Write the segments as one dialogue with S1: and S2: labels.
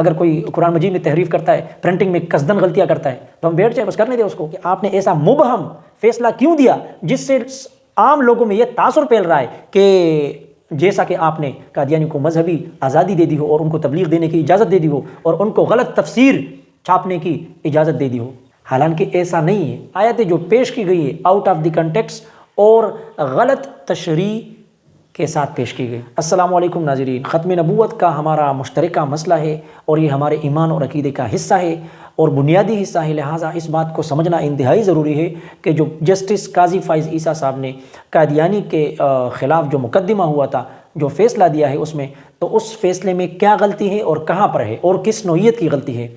S1: اگر کوئی قرآن مجید میں تحریف کرتا ہے، پرنٹنگ میں قصدن غلطیاں کرتا ہے، تو ہم بیٹھ جائیں، بس کرنے دیں اس کو کہ آپ نے ایسا مبہم فیصلہ کیوں دیا جس سے عام لوگوں میں یہ تاثر پھیل رہا ہے کہ جیسا کہ آپ نے قادیانی کو مذہبی آزادی دے دی ہو اور ان کو تبلیغ دینے کی اجازت دے دی ہو اور ان کو غلط تفسیر چھاپنے کی اجازت دے دی ہو، حالانکہ ایسا نہیں ہے۔ آیتیں جو پیش کی گئی ہے آؤٹ آف دی کنٹیکسٹ اور غلط تشریح کے ساتھ پیش کی گئی۔ السلام علیکم ناظرین، ختم نبوت کا ہمارا مشترکہ مسئلہ ہے اور یہ ہمارے ایمان اور عقیدے کا حصہ ہے اور بنیادی حصہ ہے، لہٰذا اس بات کو سمجھنا انتہائی ضروری ہے کہ جو جسٹس قاضی فائز عیسیٰ صاحب نے قادیانی کے خلاف جو مقدمہ ہوا تھا، جو فیصلہ دیا ہے اس میں، تو اس فیصلے میں کیا غلطی ہے اور کہاں پر ہے اور کس نوعیت کی غلطی ہے۔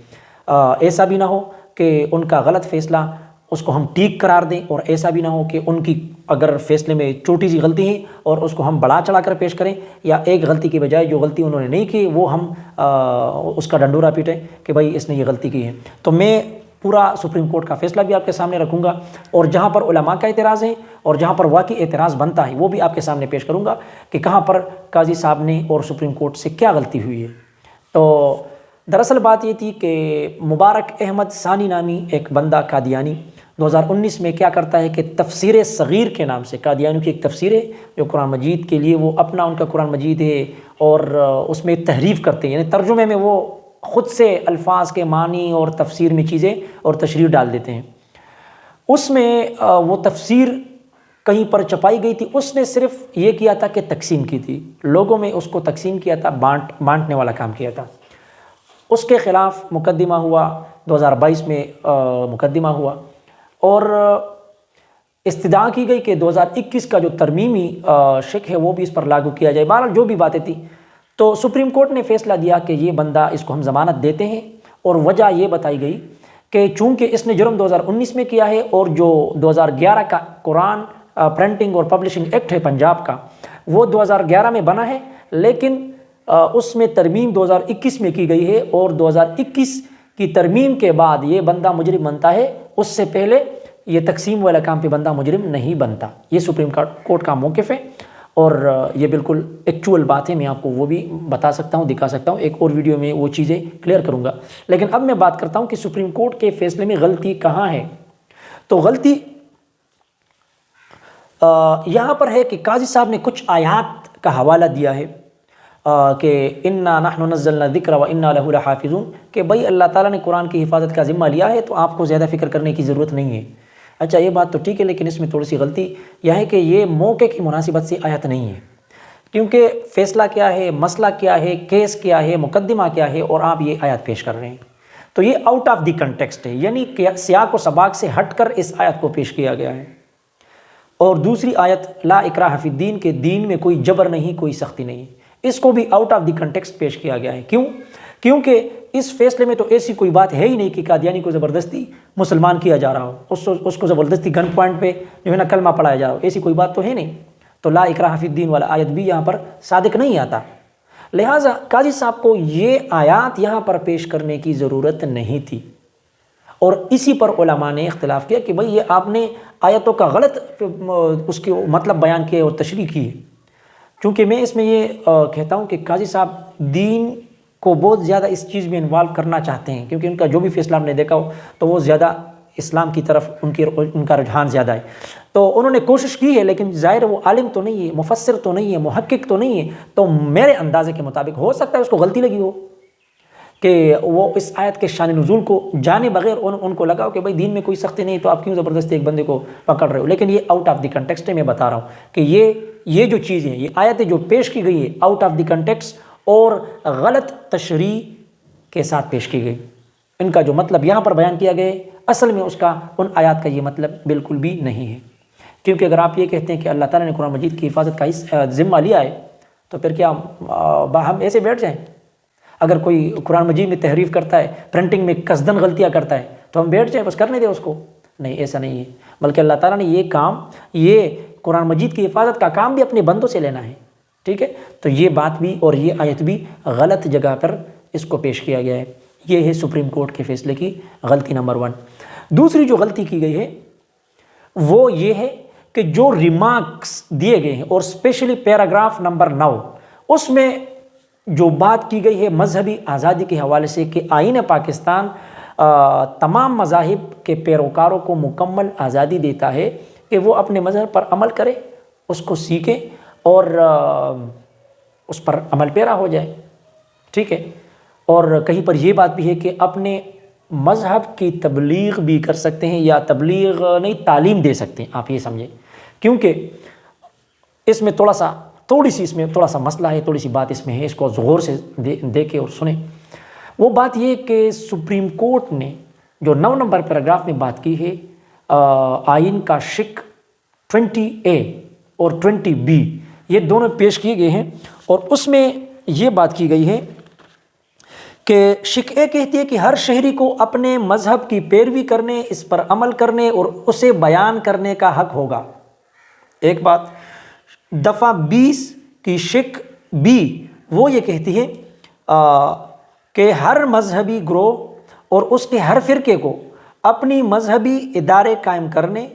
S1: ایسا بھی نہ ہو کہ ان کا غلط فیصلہ اس کو ہم ٹھیک قرار دیں، اور ایسا بھی نہ ہو کہ ان کی اگر فیصلے میں چھوٹی سی غلطی ہے اور اس کو ہم بڑھا چڑھا کر پیش کریں، یا ایک غلطی کے بجائے جو غلطی انہوں نے نہیں کی وہ ہم اس کا ڈنڈورا پیٹیں کہ بھائی اس نے یہ غلطی کی ہے۔ تو میں پورا سپریم کورٹ کا فیصلہ بھی آپ کے سامنے رکھوں گا، اور جہاں پر علماء کا اعتراض ہے اور جہاں پر واقعی اعتراض بنتا ہے وہ بھی آپ کے سامنے پیش کروں گا کہ کہاں پر قاضی صاحب نے اور سپریم کورٹ سے کیا غلطی ہوئی ہے۔ تو دراصل بات یہ تھی کہ مبارک احمد ثانی نامی ایک بندہ قادیانی 2019 میں کیا کرتا ہے کہ تفسیر صغیر کے نام سے، قادیانیوں کی ایک تفسیر ہے جو قرآن مجید کے لیے وہ اپنا ان کا قرآن مجید ہے اور اس میں تحریف کرتے ہیں، یعنی ترجمے میں وہ خود سے الفاظ کے معنی اور تفسیر میں چیزیں اور تشریح ڈال دیتے ہیں۔ اس میں وہ تفسیر کہیں پر چھپائی گئی تھی، اس نے صرف یہ کیا تھا کہ تقسیم کی تھی، لوگوں میں اس کو تقسیم کیا تھا، بانٹنے والا کام کیا تھا۔ اس کے خلاف مقدمہ ہوا، 2022 میں مقدمہ ہوا، اور استدعا کی گئی کہ 2021 کا جو ترمیمی شک ہے وہ بھی اس پر لاگو کیا جائے۔ بہرحال جو بھی باتیں تھیں، تو سپریم کورٹ نے فیصلہ دیا کہ یہ بندہ، اس کو ہم ضمانت دیتے ہیں، اور وجہ یہ بتائی گئی کہ چونکہ اس نے جرم 2019 میں کیا ہے اور جو 2011 کا قرآن پرنٹنگ اور پبلشنگ ایکٹ ہے پنجاب کا، وہ 2011 میں بنا ہے، لیکن اس میں ترمیم 2021 میں کی گئی ہے، اور 2021 کی ترمیم کے بعد یہ بندہ مجرم بنتا ہے، اس سے پہلے یہ تقسیم والا کام پہ بندہ مجرم نہیں بنتا۔ یہ سپریم کورٹ کا موقف ہے، اور یہ بالکل ایکچول بات ہے، میں آپ کو وہ بھی بتا سکتا ہوں، دکھا سکتا ہوں، ایک اور ویڈیو میں وہ چیزیں کلیئر کروں گا۔ لیکن اب میں بات کرتا ہوں کہ سپریم کورٹ کے فیصلے میں غلطی کہاں ہے۔ تو غلطی یہاں پر ہے کہ قاضی صاحب نے کچھ آیات کا حوالہ دیا ہے کہ انا نحن نزلنا الذکر وانا لہ لحافظون، کہ بھائی اللہ تعالیٰ نے قرآن کی حفاظت کا ذمہ لیا ہے تو آپ کو زیادہ فکر کرنے کی ضرورت نہیں ہے۔ اچھا، یہ بات تو ٹھیک ہے، لیکن اس میں تھوڑی سی غلطی یہ ہے کہ یہ موقع کی مناسبت سے آیت نہیں ہے، کیونکہ فیصلہ کیا ہے، مسئلہ کیا ہے، کیس کیا ہے، مقدمہ کیا ہے، اور آپ یہ آیت پیش کر رہے ہیں، تو یہ آؤٹ آف دی کنٹیکسٹ ہے، یعنی کہ سیاق و سباق سے ہٹ کر اس آیت کو پیش کیا گیا ہے۔ اور دوسری آیت لا اکراہ فی الدین، کے دین میں کوئی جبر نہیں، کوئی سختی نہیں، اس کو بھی آؤٹ آف دی کنٹیکسٹ پیش کیا گیا ہے۔ کیوں؟ کیونکہ اس فیصلے میں تو ایسی کوئی بات ہے ہی نہیں کہ قادیانی کو زبردستی مسلمان کیا جا رہا ہو، اس کو زبردستی گن پوائنٹ پہ جو ہے نا کلمہ پڑھایا جا رہا ہو، ایسی کوئی بات تو ہے نہیں۔ تو لا اکراہ فی الدین والا آیت بھی یہاں پر صادق نہیں آتا، لہٰذا قاضی صاحب کو یہ آیات یہاں پر پیش کرنے کی ضرورت نہیں تھی، اور اسی پر علماء نے اختلاف کیا کہ بھئی یہ آپ نے آیتوں کا غلط اس کے مطلب بیان کیے اور تشریح کی ہے۔ چونکہ میں اس میں یہ کہتا ہوں کہ قاضی صاحب دین کو بہت زیادہ اس چیز میں انوالو کرنا چاہتے ہیں، کیونکہ ان کا جو بھی فیصلہ ہم نے دیکھا ہو تو وہ زیادہ اسلام کی طرف ان کا رجحان زیادہ ہے، تو انہوں نے کوشش کی ہے، لیکن ظاہر وہ عالم تو نہیں ہے، مفسر تو نہیں ہے، محقق تو نہیں ہے، تو میرے اندازے کے مطابق ہو سکتا ہے اس کو غلطی لگی ہو کہ وہ اس آیت کے شان نزول کو جانے بغیر ان کو لگا ہو کہ بھائی دین میں کوئی سختی نہیں، تو آپ کیوں زبردستی ایک بندے کو پکڑ رہے ہو۔ لیکن یہ آؤٹ آف دی کنٹیکسٹ ہے، میں بتا رہا ہوں کہ یہ جو چیزیں ہیں، یہ آیتیں جو پیش کی گئی ہے آؤٹ آف دی کنٹیکسٹ اور غلط تشریح کے ساتھ پیش کی گئی، ان کا جو مطلب یہاں پر بیان کیا گیا ہے اصل میں اس کا ان آیات کا یہ مطلب بالکل بھی نہیں ہے۔ کیونکہ اگر آپ یہ کہتے ہیں کہ اللہ تعالیٰ نے قرآن مجید کی حفاظت کا ذمہ لیا ہے، تو پھر کیا ہم ایسے بیٹھ جائیں؟ اگر کوئی قرآن مجید میں تحریف کرتا ہے، پرنٹنگ میں قصدن غلطیاں کرتا ہے، تو ہم بیٹھ جائیں بس کرنے دیں اس کو؟ نہیں، ایسا نہیں ہے، بلکہ اللہ تعالیٰ نے یہ قرآن مجید کی حفاظت کا کام بھی اپنے بندوں سے لینا ہے، ٹھیک ہے؟ تو یہ بات بھی اور یہ آیت بھی غلط جگہ پر اس کو پیش کیا گیا ہے۔ یہ ہے سپریم کورٹ کے فیصلے کی غلطی نمبر 1۔ دوسری جو غلطی کی گئی ہے وہ یہ ہے کہ جو ریمارکس دیے گئے ہیں، اور اسپیشلی پیراگراف نمبر 9، اس میں جو بات کی گئی ہے مذہبی آزادی کے حوالے سے کہ آئین پاکستان تمام مذاہب کے پیروکاروں کو مکمل آزادی دیتا ہے کہ وہ اپنے مذہب پر عمل کرے، اس کو سیکھیں اور اس پر عمل پیرا ہو جائے، ٹھیک ہے۔ اور کہیں پر یہ بات بھی ہے کہ اپنے مذہب کی تبلیغ بھی کر سکتے ہیں، یا تبلیغ نہیں، تعلیم دے سکتے ہیں، آپ یہ سمجھیں، کیونکہ اس میں تھوڑا سا مسئلہ ہے، تھوڑی سی بات اس میں ہے، اس کو غور سے دیکھیں اور سنیں۔ وہ بات یہ کہ سپریم کورٹ نے جو 9 نمبر پیراگراف میں بات کی ہے، آئین کا شق 20A اور 20B، یہ دونوں پیش کیے گئے ہیں، اور اس میں یہ بات کی گئی ہے کہ شق اے کہتی ہے کہ ہر شہری کو اپنے مذہب کی پیروی کرنے، اس پر عمل کرنے اور اسے بیان کرنے کا حق ہوگا، ایک بات۔ دفعہ 20 کی شق بی وہ یہ کہتی ہے کہ ہر مذہبی گروہ اور اس کے ہر فرقے کو اپنی مذہبی ادارے قائم کرنے،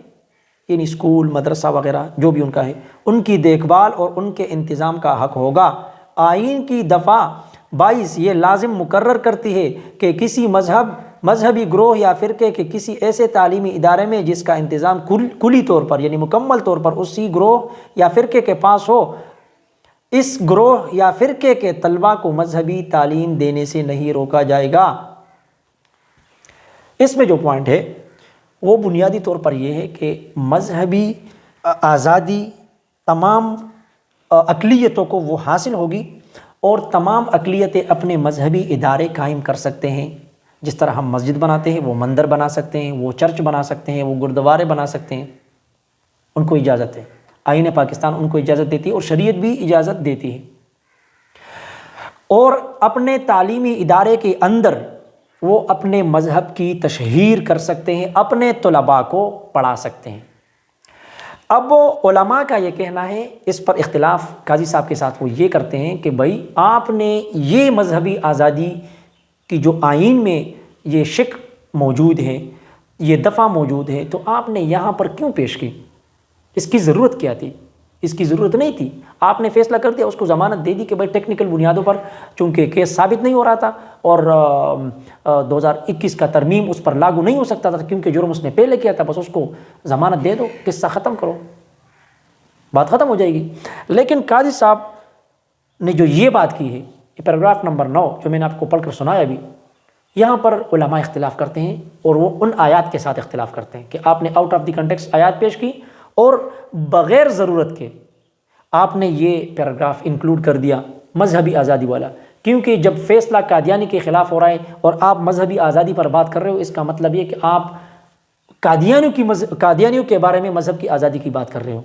S1: یعنی اسکول، مدرسہ وغیرہ جو بھی ان کا ہے، ان کی دیکھ بھال اور ان کے انتظام کا حق ہوگا۔ آئین کی دفعہ 22 یہ لازم مقرر کرتی ہے کہ کسی مذہبی گروہ یا فرقے کے کسی ایسے تعلیمی ادارے میں جس کا انتظام کلی طور پر یعنی مکمل طور پر اسی گروہ یا فرقے کے پاس ہو، اس گروہ یا فرقے کے طلباء کو مذہبی تعلیم دینے سے نہیں روکا جائے گا۔ اس میں جو پوائنٹ ہے وہ بنیادی طور پر یہ ہے کہ مذہبی آزادی تمام اقلیتوں کو وہ حاصل ہوگی، اور تمام اقلیتیں اپنے مذہبی ادارے قائم کر سکتے ہیں۔ جس طرح ہم مسجد بناتے ہیں وہ مندر بنا سکتے ہیں، وہ چرچ بنا سکتے ہیں، وہ گردوارے بنا سکتے ہیں، ان کو اجازت ہے، آئین پاکستان ان کو اجازت دیتی ہے اور شریعت بھی اجازت دیتی ہے۔ اور اپنے تعلیمی ادارے کے اندر وہ اپنے مذہب کی تشہیر کر سکتے ہیں، اپنے طلباء کو پڑھا سکتے ہیں۔ اب علماء کا یہ کہنا ہے، اس پر اختلاف قاضی صاحب کے ساتھ وہ یہ کرتے ہیں کہ بھائی آپ نے یہ مذہبی آزادی کی جو آئین میں یہ شق موجود ہے، یہ دفعہ موجود ہے، تو آپ نے یہاں پر کیوں پیش کی؟ اس کی ضرورت کیا تھی؟ اس کی ضرورت نہیں تھی، آپ نے فیصلہ کر دیا، اس کو ضمانت دے دی کہ بھائی ٹیکنیکل بنیادوں پر چونکہ کیس ثابت نہیں ہو رہا تھا اور 2021 کا ترمیم اس پر لاگو نہیں ہو سکتا تھا کیونکہ جرم اس نے پہلے کیا تھا، بس اس کو ضمانت دے دو، قصہ ختم کرو، بات ختم ہو جائے گی۔ لیکن قاضی صاحب نے جو یہ بات کی ہے، یہ پیراگراف نمبر 9 جو میں نے آپ کو پڑھ کر سنایا ابھی، یہاں پر علماء اختلاف کرتے ہیں، اور وہ ان آیات کے ساتھ اختلاف کرتے ہیں کہ آپ نے آؤٹ آف دی کنٹیکسٹ آیات پیش کی اور بغیر ضرورت کے آپ نے یہ پیراگراف انکلوڈ کر دیا مذہبی آزادی والا، کیونکہ جب فیصلہ قادیانی کے خلاف ہو رہا ہے اور آپ مذہبی آزادی پر بات کر رہے ہو، اس کا مطلب یہ کہ آپ قادیانیوں کے بارے میں مذہب کی آزادی کی بات کر رہے ہو۔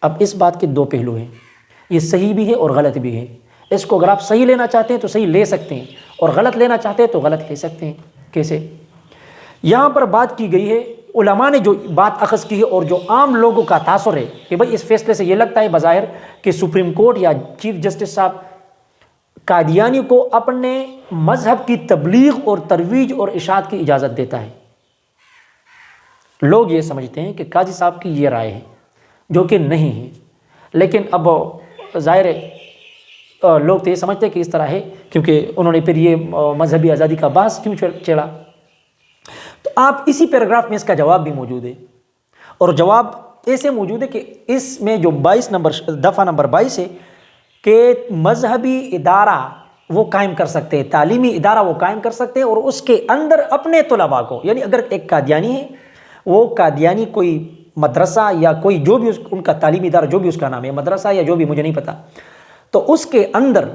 S1: اب اس بات کے 2 پہلو ہیں، یہ صحیح بھی ہے اور غلط بھی ہے۔ اس کو اگر آپ صحیح لینا چاہتے ہیں تو صحیح لے سکتے ہیں، اور غلط لینا چاہتے ہیں تو غلط لے سکتے ہیں۔ کیسے؟ یہاں پر بات کی گئی ہے، علماء نے جو بات اخذ کی ہے اور جو عام لوگوں کا تاثر ہے کہ بھئی اس فیصلے سے یہ لگتا ہے بظاہر کہ سپریم کورٹ یا چیف جسٹس صاحب قادیانی کو اپنے مذہب کی تبلیغ اور ترویج اور اشاعت کی اجازت دیتا ہے۔ لوگ یہ سمجھتے ہیں کہ قاضی صاحب کی یہ رائے ہے، جو کہ نہیں ہے، لیکن اب ظاہر ہے لوگ تو یہ سمجھتے ہیں کہ اس طرح ہے، کیونکہ انہوں نے پھر یہ مذہبی آزادی کا بحث کیوں چھیڑا۔ تو آپ اسی پیراگراف میں اس کا جواب بھی موجود ہے، اور جواب ایسے موجود ہے کہ اس میں جو 22 دفعہ نمبر 22 ہے کہ مذہبی ادارہ وہ قائم کر سکتے ہیں، تعلیمی ادارہ وہ قائم کر سکتے ہیں، اور اس کے اندر اپنے طلباء کو، یعنی اگر ایک قادیانی ہے، وہ قادیانی کوئی مدرسہ یا کوئی جو بھی ان کا تعلیمی ادارہ جو بھی اس کا نام ہے، مدرسہ یا جو بھی مجھے نہیں پتا، تو اس کے اندر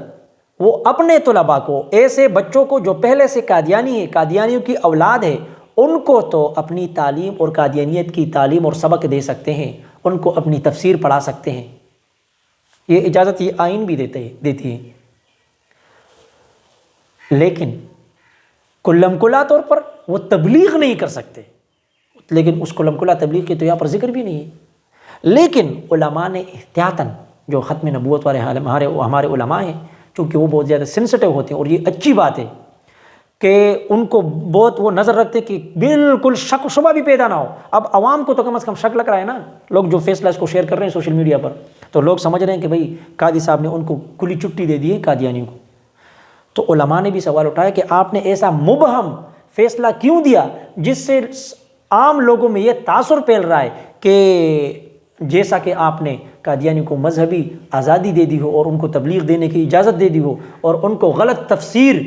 S1: وہ اپنے طلباء کو، ایسے بچوں کو جو پہلے سے قادیانی ہے، قادیانیوں کی اولاد ہے، ان کو تو اپنی تعلیم اور قادیانیت کی تعلیم اور سبق دے سکتے ہیں، ان کو اپنی تفسیر پڑھا سکتے ہیں۔ یہ اجازت یہ آئین بھی دیتی ہے، لیکن کلم کلا طور پر وہ تبلیغ نہیں کر سکتے، لیکن اس کلم کلا تبلیغ کی تو یہاں پر ذکر بھی نہیں ہے۔ لیکن علماء نے احتیاطاً، جو ختم نبوت والے ہمارے علماء ہیں، چونکہ وہ بہت زیادہ سینسٹیو ہوتے ہیں، اور یہ اچھی بات ہے کہ ان کو بہت وہ نظر رکھتے کہ بالکل شک و شبہ بھی پیدا نہ ہو۔ اب عوام کو تو کم از کم شک لگ رہا ہے نا، لوگ جو فیصلہ اس کو شیئر کر رہے ہیں سوشل میڈیا پر، تو لوگ سمجھ رہے ہیں کہ بھئی قاضی صاحب نے ان کو کھلی چھٹی دے دی ہے قادیانیوں کو۔ تو علماء نے بھی سوال اٹھایا کہ آپ نے ایسا مبہم فیصلہ کیوں دیا جس سے عام لوگوں میں یہ تاثر پھیل رہا ہے کہ جیسا کہ آپ نے قادیانی کو مذہبی آزادی دے دی ہو اور ان کو تبلیغ دینے کی اجازت دے دی ہو اور ان کو غلط تفسیر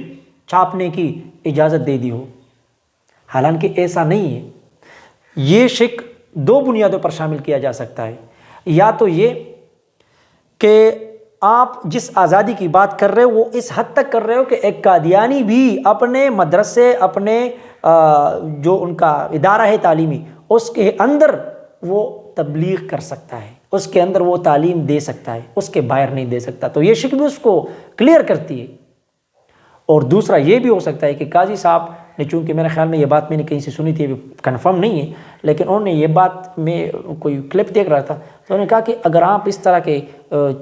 S1: چھاپنے کی اجازت دے دی ہو، حالانکہ ایسا نہیں ہے۔ یہ شک دو بنیادوں پر شامل کیا جا سکتا ہے، یا تو یہ کہ آپ جس آزادی کی بات کر رہے ہو وہ اس حد تک کر رہے ہو کہ ایک قادیانی بھی اپنے مدرسے، اپنے جو ان کا ادارہ ہے تعلیمی، اس کے اندر وہ تبلیغ کر سکتا ہے، اس کے اندر وہ تعلیم دے سکتا ہے، اس کے باہر نہیں دے سکتا، تو یہ شک بھی اس کو کلیئر کرتی ہے۔ اور دوسرا یہ بھی ہو سکتا ہے کہ قاضی صاحب نے، چونکہ میرے خیال میں یہ بات میں نے کہیں سے سنی تھی، ابھی کنفرم نہیں ہے، لیکن انہوں نے یہ بات، میں کوئی کلپ دیکھ رہا تھا تو انہوں نے کہا کہ اگر آپ اس طرح کے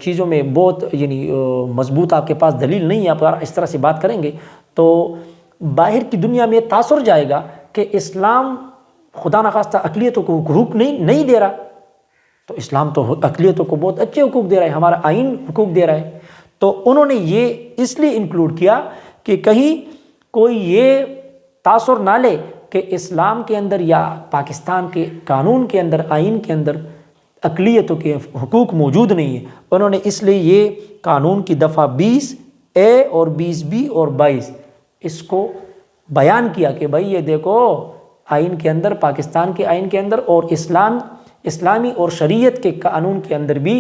S1: چیزوں میں بہت یعنی مضبوط آپ کے پاس دلیل نہیں ہے، آپ اگر اس طرح سے بات کریں گے تو باہر کی دنیا میں تاثر جائے گا کہ اسلام خدا نخواستہ اقلیتوں کو حقوق نہیں دے رہا، تو اسلام تو اقلیتوں کو بہت اچھے حقوق دے رہا ہے، ہمارا آئین حقوق دے رہا ہے۔ تو انہوں نے یہ اس لیے انکلوڈ کیا کہ کہیں کوئی یہ تاثر نہ لے کہ اسلام کے اندر یا پاکستان کے قانون کے اندر، آئین کے اندر اقلیتوں کے حقوق موجود نہیں ہیں۔ انہوں نے اس لیے یہ قانون کی دفعہ 20A اور 20B اور 22 اس کو بیان کیا کہ بھائی یہ دیکھو، آئین کے اندر، پاکستان کے آئین کے اندر اور اسلامی اور شریعت کے قانون کے اندر بھی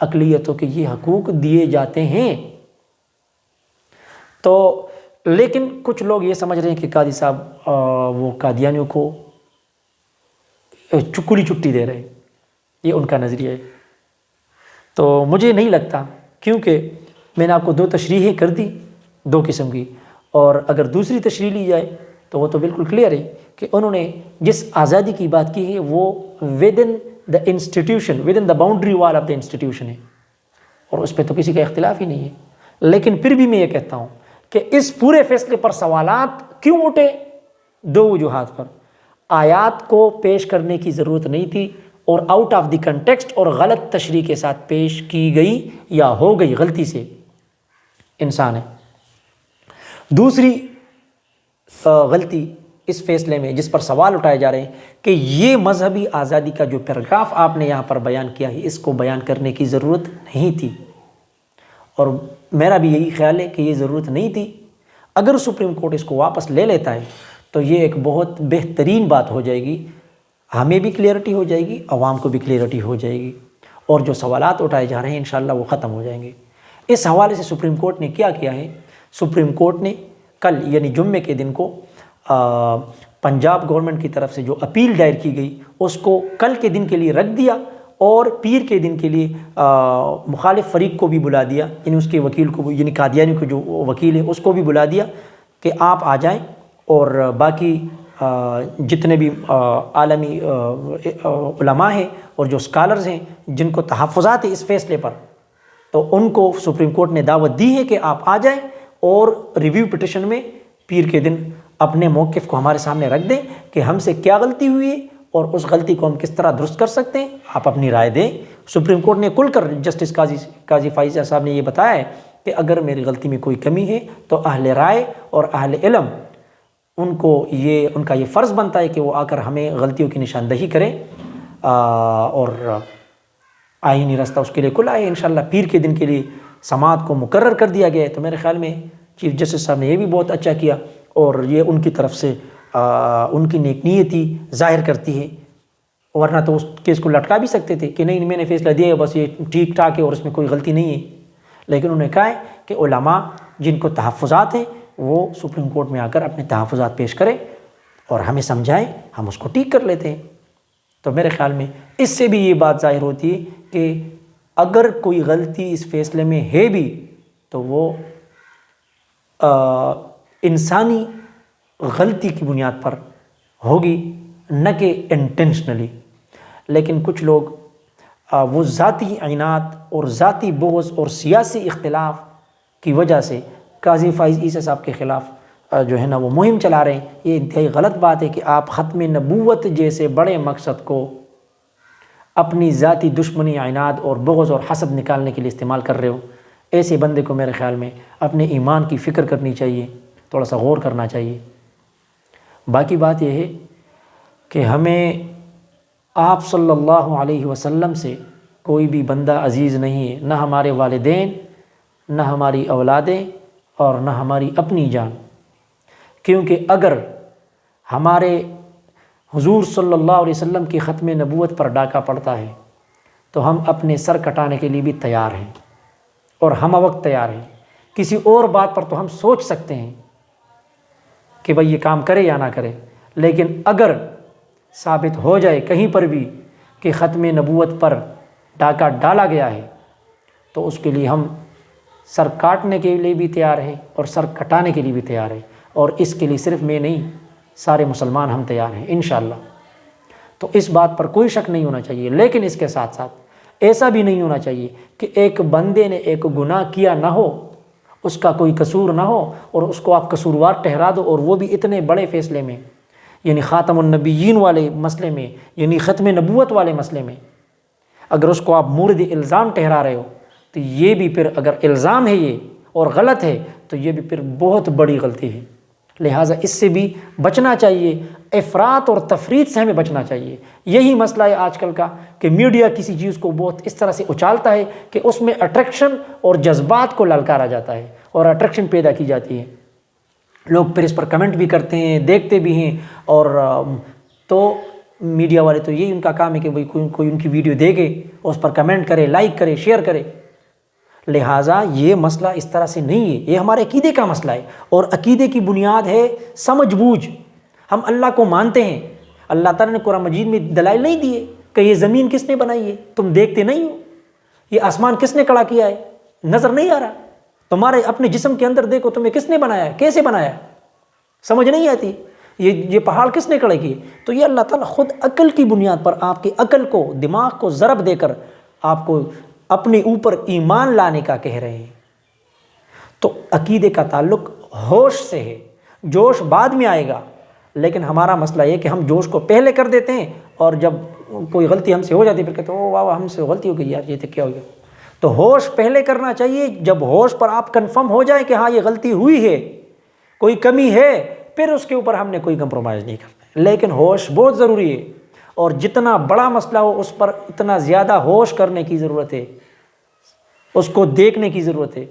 S1: اقلیتوں کے یہ حقوق دیے جاتے ہیں۔ تو لیکن کچھ لوگ یہ سمجھ رہے ہیں کہ قاضی صاحب وہ قادیانیوں کو چکلی چھٹی دے رہے ہیں، یہ ان کا نظریہ ہے۔ تو مجھے نہیں لگتا، کیونکہ میں نے آپ کو دو تشریحیں کر دی، دو قسم کی، اور اگر دوسری تشریح لی جائے تو وہ تو بالکل کلیئر ہے کہ انہوں نے جس آزادی کی بات کی ہے وہ within the institution, within the boundary wall of the institution ہے، اور اس پہ تو کسی کا اختلاف ہی نہیں ہے۔ لیکن پھر بھی میں یہ کہتا ہوں کہ اس پورے فیصلے پر سوالات کیوں اٹھے؟ دو وجوہات پر۔ آیات کو پیش کرنے کی ضرورت نہیں تھی اور آؤٹ آف دی کنٹیکسٹ اور غلط تشریح کے ساتھ پیش کی گئی یا ہو گئی غلطی سے، انسان ہے۔ دوسری غلطی اس فیصلے میں جس پر سوال اٹھائے جا رہے ہیں کہ یہ مذہبی آزادی کا جو پیراگراف آپ نے یہاں پر بیان کیا ہے، اس کو بیان کرنے کی ضرورت نہیں تھی، اور میرا بھی یہی خیال ہے کہ یہ ضرورت نہیں تھی۔ اگر سپریم کورٹ اس کو واپس لے لیتا ہے تو یہ ایک بہت بہترین بات ہو جائے گی، ہمیں بھی کلیئرٹی ہو جائے گی، عوام کو بھی کلیئرٹی ہو جائے گی، اور جو سوالات اٹھائے جا رہے ہیں انشاءاللہ وہ ختم ہو جائیں گے۔ اس حوالے سے سپریم کورٹ نے کیا کیا ہے؟ سپریم کورٹ نے کل یعنی جمعے کے دن کو پنجاب گورنمنٹ کی طرف سے جو اپیل دائر کی گئی اس کو کل کے دن کے لیے رکھ دیا، اور پیر کے دن کے لیے مخالف فریق کو بھی بلا دیا، یعنی اس کے وکیل کو، یعنی قادیانی کو جو وکیل ہے اس کو بھی بلا دیا کہ آپ آ جائیں، اور باقی جتنے بھی عالمی علماء ہیں اور جو اسکالرز ہیں جن کو تحفظات ہیں اس فیصلے پر، تو ان کو سپریم کورٹ نے دعوت دی ہے کہ آپ آ جائیں اور ریویو پٹیشن میں پیر کے دن اپنے موقف کو ہمارے سامنے رکھ دیں کہ ہم سے کیا غلطی ہوئی ہے اور اس غلطی کو ہم کس طرح درست کر سکتے ہیں، آپ اپنی رائے دیں۔ سپریم کورٹ نے کھل کر جسٹس قاضی فائزہ صاحب نے یہ بتایا ہے کہ اگر میری غلطی میں کوئی کمی ہے تو اہل رائے اور اہل علم ان کا یہ فرض بنتا ہے کہ وہ آ کر ہمیں غلطیوں کی نشاندہی کریں، اور آئینی راستہ اس کے لیے کھلا ہے۔ انشاءاللہ پیر کے دن کے لیے سماعت کو مقرر کر دیا گیا ہے، تو میرے خیال میں چیف جسٹس صاحب نے یہ بھی بہت اچھا کیا، اور یہ ان کی طرف سے ان کی نیک نیتی ظاہر کرتی ہے، ورنہ تو اس کیس کو لٹکا بھی سکتے تھے کہ نہیں میں نے فیصلہ دیا ہے بس یہ ٹھیک ٹھاک ہے اور اس میں کوئی غلطی نہیں ہے، لیکن انہوں نے کہا ہے کہ علماء جن کو تحفظات ہیں وہ سپریم کورٹ میں آ کر اپنے تحفظات پیش کریں اور ہمیں سمجھائیں، ہم اس کو ٹھیک کر لیتے ہیں۔ تو میرے خیال میں اس سے بھی یہ بات ظاہر ہوتی ہے کہ اگر کوئی غلطی اس فیصلے میں ہے بھی تو وہ انسانی غلطی کی بنیاد پر ہوگی، نہ کہ انٹینشنلی۔ لیکن کچھ لوگ وہ ذاتی عناد اور ذاتی بغض اور سیاسی اختلاف کی وجہ سے قاضی فائز عیسیٰ صاحب کے خلاف جو ہے نا وہ مہم چلا رہے ہیں۔ یہ انتہائی غلط بات ہے کہ آپ ختم نبوت جیسے بڑے مقصد کو اپنی ذاتی دشمنی، عناد اور بغض اور حسد نکالنے کے لیے استعمال کر رہے ہو۔ ایسے بندے کو میرے خیال میں اپنے ایمان کی فکر کرنی چاہیے، تھوڑا سا غور کرنا چاہیے۔ باقی بات یہ ہے کہ ہمیں آپ صلی اللہ علیہ وسلم سے کوئی بھی بندہ عزیز نہیں ہے، نہ ہمارے والدین، نہ ہماری اولادیں، اور نہ ہماری اپنی جان، کیونکہ اگر ہمارے حضور صلی اللہ علیہ وسلم کی ختم نبوت پر ڈاکہ پڑتا ہے تو ہم اپنے سر کٹانے کے لیے بھی تیار ہیں، اور ہم وقت تیار ہیں۔ کسی اور بات پر تو ہم سوچ سکتے ہیں کہ بھئی یہ کام کرے یا نہ کرے، لیکن اگر ثابت ہو جائے کہیں پر بھی کہ ختم نبوت پر ڈاکہ ڈالا گیا ہے تو اس کے لیے ہم سر کاٹنے کے لیے بھی تیار ہیں اور سر کٹانے کے لیے بھی تیار ہیں، اور اس کے لیے صرف میں نہیں، سارے مسلمان ہم تیار ہیں انشاءاللہ۔ تو اس بات پر کوئی شک نہیں ہونا چاہیے، لیکن اس کے ساتھ ساتھ ایسا بھی نہیں ہونا چاہیے کہ ایک بندے نے ایک گناہ کیا نہ ہو، اس کا کوئی قصور نہ ہو، اور اس کو آپ قصوروار ٹھہرا دو، اور وہ بھی اتنے بڑے فیصلے میں، یعنی خاتم النبیین والے مسئلے میں، یعنی ختم نبوت والے مسئلے میں اگر اس کو آپ مورد الزام ٹھہرا رہے ہو تو یہ بھی پھر، اگر الزام ہے یہ اور غلط ہے تو یہ بھی پھر بہت بڑی غلطی ہے۔ لہٰذا اس سے بھی بچنا چاہیے، افراط اور تفریط سے ہمیں بچنا چاہیے۔ یہی مسئلہ ہے آج کل کا کہ میڈیا کسی چیز کو بہت اس طرح سے اچالتا ہے کہ اس میں اٹریکشن اور جذبات کو للکارا جاتا ہے اور اٹریکشن پیدا کی جاتی ہے، لوگ پھر اس پر کمنٹ بھی کرتے ہیں، دیکھتے بھی ہیں، اور تو میڈیا والے تو یہی ان کا کام ہے کہ بھئی کوئی ان کی ویڈیو دیکھے، اس پر کمنٹ کرے، لائک کرے، شیئر کرے۔ لہٰذا یہ مسئلہ اس طرح سے نہیں ہے، یہ ہمارے عقیدے کا مسئلہ ہے، اور عقیدے کی بنیاد ہے سمجھ بوجھ۔ ہم اللہ کو مانتے ہیں، اللہ تعالیٰ نے قرآن مجید میں دلائل نہیں دیے کہ یہ زمین کس نے بنائی ہے، تم دیکھتے نہیں ہو، یہ آسمان کس نے کھڑا کیا ہے، نظر نہیں آ رہا، تمہارے اپنے جسم کے اندر دیکھو تمہیں کس نے بنایا ہے، کیسے بنایا ہے، سمجھ نہیں آتی، یہ پہاڑ کس نے کھڑے کیے۔ تو یہ اللہ تعالیٰ خود عقل کی بنیاد پر آپ کی عقل کو، دماغ کو ضرب دے کر آپ کو اپنے اوپر ایمان لانے کا کہہ رہے ہیں۔ تو عقیدے کا تعلق ہوش سے ہے، جوش بعد میں آئے گا، لیکن ہمارا مسئلہ یہ کہ ہم جوش کو پہلے کر دیتے ہیں، اور جب کوئی غلطی ہم سے ہو جاتی ہے پھر کہتے ہیں او واہ ہم سے غلطی ہو گئی یار، یہ تو کیا ہو گیا۔ تو ہوش پہلے کرنا چاہیے، جب ہوش پر آپ کنفرم ہو جائے کہ ہاں یہ غلطی ہوئی ہے، کوئی کمی ہے، پھر اس کے اوپر ہم نے کوئی کمپرومائز نہیں کرنا ہے۔ لیکن ہوش بہت ضروری ہے، اور جتنا بڑا مسئلہ ہو اس پر اتنا زیادہ ہوش کرنے کی ضرورت ہے، اس کو دیکھنے کی ضرورت ہے۔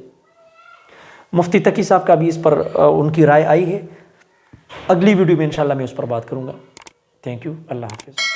S1: مفتی تقی صاحب کا بھی اس پر ان کی رائے آئی ہے، اگلی ویڈیو میں انشاءاللہ میں اس پر بات کروں گا۔ تھینک یو، اللہ حافظ۔